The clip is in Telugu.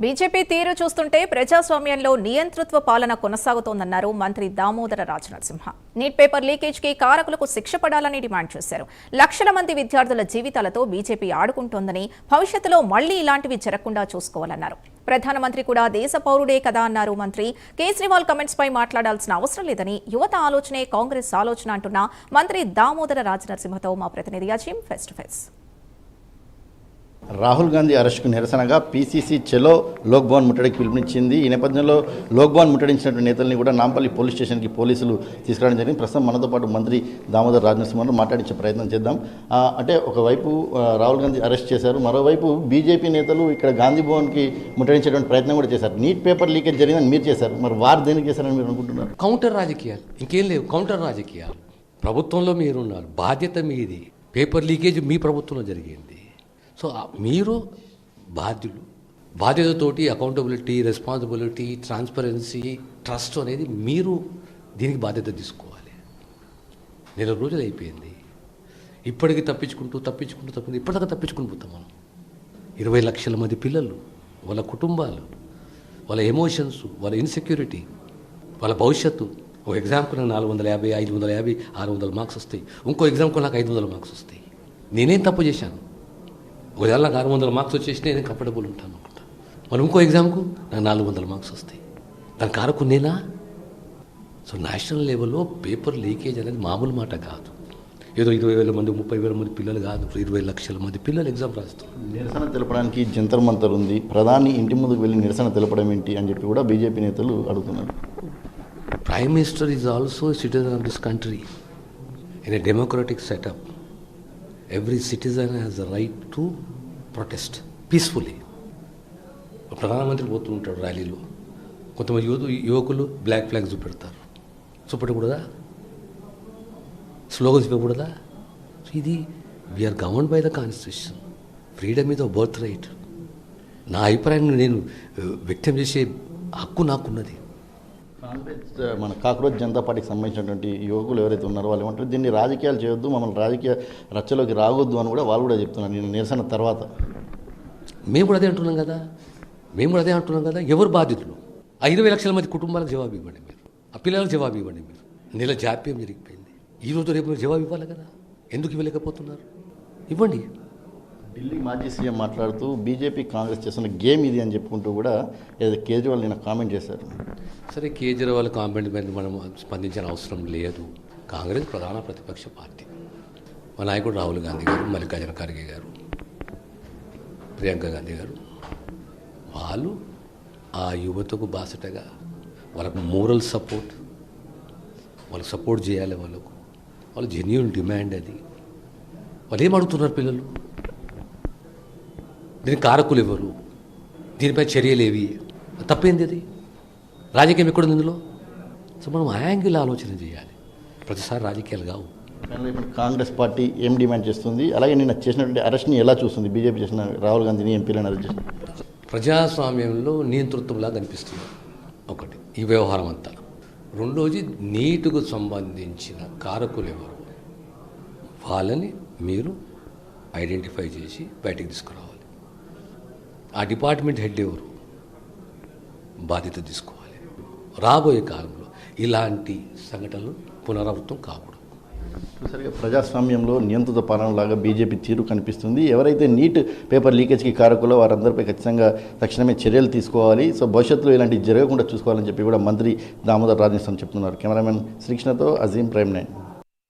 బీజేపీ తీరు చూస్తుంటే ప్రజాస్వామ్యంలో నియంతృత్వ పాలన కొనసాగుతోందన్నారు మంత్రి Damodara Rajanarasimha. Neat paper leakage కి కారకులకు శిక్ష పడాలని డిమాండ్ చేశారు. లక్షల మంది విద్యార్థుల జీవితాలతో బీజేపీ ఆడుకుంటోందని, భవిష్యత్తులో మళ్లీ ఇలాంటివి జరగకుండా చూసుకోవాలన్నారు. ప్రధానమంత్రి కూడా దేశ పౌరుడే కదా అన్నారు మంత్రి. కేజ్రీవాల్ కమెంట్స్ పై మాట్లాడాల్సిన అవసరం లేదని, యువత ఆలోచనే కాంగ్రెస్ ఆలోచన అంటున్న మంత్రి దామోదర రాజనరసింహతో మా ప్రతినిధి Azeem face to face. Rahul Gandhi అరెస్టుకు నిరసనగా పీసీసీ చెలో లోక్ భవన్ ముట్టడికి పిలుపునిచ్చింది. ఈ నేపథ్యంలో లోక్ భవన్ ముట్టడించినటువంటి నేతల్ని కూడా నాంపల్లి పోలీస్ స్టేషన్కి పోలీసులు తీసుకురావడం జరిగింది. ప్రస్తుతం మనతో పాటు మంత్రి దామోదర్ రాజనరసింహను మాట్లాడించే ప్రయత్నం చేద్దాం. అంటే ఒకవైపు రాహుల్ గాంధీ అరెస్ట్ చేశారు, మరోవైపు బీజేపీ నేతలు ఇక్కడ గాంధీ భవన్కి ముట్టడించేటువంటి ప్రయత్నం కూడా చేశారు. నీట్ పేపర్ లీకేజ్ జరిగిందని మీరు చేశారు, మరి వారు దేనికి చేశారని మీరు అనుకుంటున్నారు? కౌంటర్ రాజకీయాలు, ఇంకేం లేవు. కౌంటర్ రాజకీయాలు. ప్రభుత్వంలో మీరున్నారు, బాధ్యత మీది. పేపర్ లీకేజ్ మీ ప్రభుత్వంలో జరిగింది. సో మీరు బాధ్యతతోటి అకౌంటబిలిటీ, రెస్పాన్సిబిలిటీ, ట్రాన్స్పరెన్సీ, ట్రస్ట్ అనేది మీరు దీనికి బాధ్యత తీసుకోవాలి. 4 రోజులు అయిపోయింది, ఇప్పటికీ తప్పించుకుంటూ ఇప్పటిదాకా తప్పించుకుని పోతాం మనం. 20 లక్షల మంది పిల్లలు, వాళ్ళ కుటుంబాలు, వాళ్ళ ఎమోషన్స్, వాళ్ళ ఇన్సెక్యూరిటీ, వాళ్ళ భవిష్యత్తు. ఒక ఎగ్జామ్కు నాకు 450, 550, 600 మార్క్స్ వస్తాయి. ఇంకో ఎగ్జామ్కు నాకు 500 మార్క్స్ వస్తాయి. నేనేం తప్పు చేశాను? ఒకవేళ నాకు 600 మార్క్స్ వచ్చేసి నేను కంఫర్టబుల్ ఉంటాను అనుకుంటా. మరి ఇంకో ఎగ్జామ్కు నాకు 400 మార్క్స్ వస్తాయి. దాని కారకు నేనా? సో నేషనల్ లెవెల్లో పేపర్ లీకేజ్ అనేది మామూలు మాట కాదు. ఏదో 20,000 మంది, 30,000 మంది పిల్లలు కాదు, 20 లక్షల మంది పిల్లలు ఎగ్జామ్ రాస్తున్నారు. నిరసన తెలపడానికి జంతర్ మంతర్ ఉంది, ప్రధాని ఇంటి ముందుకు వెళ్ళి నిరసన తెలపడం ఏంటి అని చెప్పి కూడా బీజేపీ నేతలు అడుగుతున్నారు. Prime minister is also citizen of this country in a democratic setup. Every citizen has a right to protest peacefully. ప్రధానమంత్రి పోతుంటాడు ర్యాలీలో, కొంతమంది యువకులు బ్లాక్ ఫ్లాగ్ చూపెడతారు. చూపెట్టకూడదా? స్లోగన్స్ ఇవ్వకూడదా? సో ఇది we are governed by the constitution. Freedom is a birth right. నా అభిప్రాయాన్ని నేను వ్యక్తం చేసే హక్కు నాకున్నది. కాంగ్రెస్ మన కాక్రోచ్ జనతా పార్టీకి సంబంధించినటువంటి యువకులు ఎవరైతే ఉన్నారో వాళ్ళు ఏమంటారు, దీన్ని రాజకీయాలు చేయొద్దు, మమ్మల్ని రాజకీయ రచ్చలోకి రావద్దు అని కూడా వాళ్ళు కూడా చెప్తున్నారు నేను నిరసన తర్వాత. మేము కూడా అదే అంటున్నాం కదా. ఎవరు బాధితులు? 20 లక్షల మంది కుటుంబాలకు జవాబు ఇవ్వండి మీరు, ఆ పిల్లలకు జవాబు ఇవ్వండి మీరు. నెల జాప్యం జరిగిపోయింది, ఈరోజు రేపు మీరు జవాబు ఇవ్వాలి కదా. ఎందుకు ఇవ్వలేకపోతున్నారు? ఇవ్వండి. ఢిల్లీ మాజీ సీఎం మాట్లాడుతూ బీజేపీ కాంగ్రెస్ చేస్తున్న గేమ్ ఇది అని చెప్పుకుంటూ కూడా ఏదో కేజ్రీవాల్ నిన్న కామెంట్ చేశారు. సరే, కేజ్రీవాల్ కామెంట్ మీద మనం స్పందించిన అవసరం లేదు. కాంగ్రెస్ ప్రధాన ప్రతిపక్ష పార్టీ. మా నాయకుడు రాహుల్ గాంధీ గారు, మల్లికార్జున ఖర్గే గారు, ప్రియాంక గాంధీ గారు, వాళ్ళు ఆ యువతకు బాసటగా వాళ్ళకు మోరల్ సపోర్ట్, వాళ్ళకి సపోర్ట్ చేయాలి. వాళ్ళు జెన్యూన్ డిమాండ్ అది. వాళ్ళు ఏం అడుగుతున్నారు పిల్లలు? దీనికి కారకులు ఎవరు? దీనిపై చర్యలు ఏవి? తప్పేంది? అది రాజకీయం ఎక్కడుంది ఇందులో? సో మనం ఆ యాంగిల్ ఆలోచన చేయాలి. ప్రతిసారి రాజకీయాలు కావు. ఇప్పుడు కాంగ్రెస్ పార్టీ ఏం డిమాండ్ చేస్తుంది, అలాగే నిన్న చేసినటువంటి అరెస్ట్ని ఎలా చూస్తుంది? బీజేపీ చేసిన రాహుల్ గాంధీని, ఎంపీలను అరెస్ట్ చేసిన ప్రజాస్వామ్యంలో నియంతృత్వంలా కనిపిస్తుంది ఒకటి ఈ వ్యవహారం అంతా. రెండోది, నీటుకు సంబంధించిన కారకులు ఎవరు, వాళ్ళని మీరు ఐడెంటిఫై చేసి బయటికి తీసుకురావాలి. ఆ డిపార్ట్మెంట్ హెడ్ ఎవరు, బాధ్యత తీసుకోవాలి. రాబోయే కాలంలో ఇలాంటి సంఘటనలు పునరావృతం కాకూడదు. సరిగా ప్రజాస్వామ్యంలో నియంత్రిత పాలనలాగా బీజేపీ తీరు కనిపిస్తుంది. ఎవరైతే నీట్ పేపర్ లీకేజ్కి కారకులో వారందరిపై ఖచ్చితంగా తక్షణమే చర్యలు తీసుకోవాలి. సో భవిష్యత్తులో ఇలాంటివి జరగకుండా చూసుకోవాలని చెప్పి కూడా మంత్రి దామోదర్ రాజనరసింహ చెప్తున్నారు. కెమెరామెన్ శ్రీకృష్ణతో అజీం, ప్రైమ్ 9.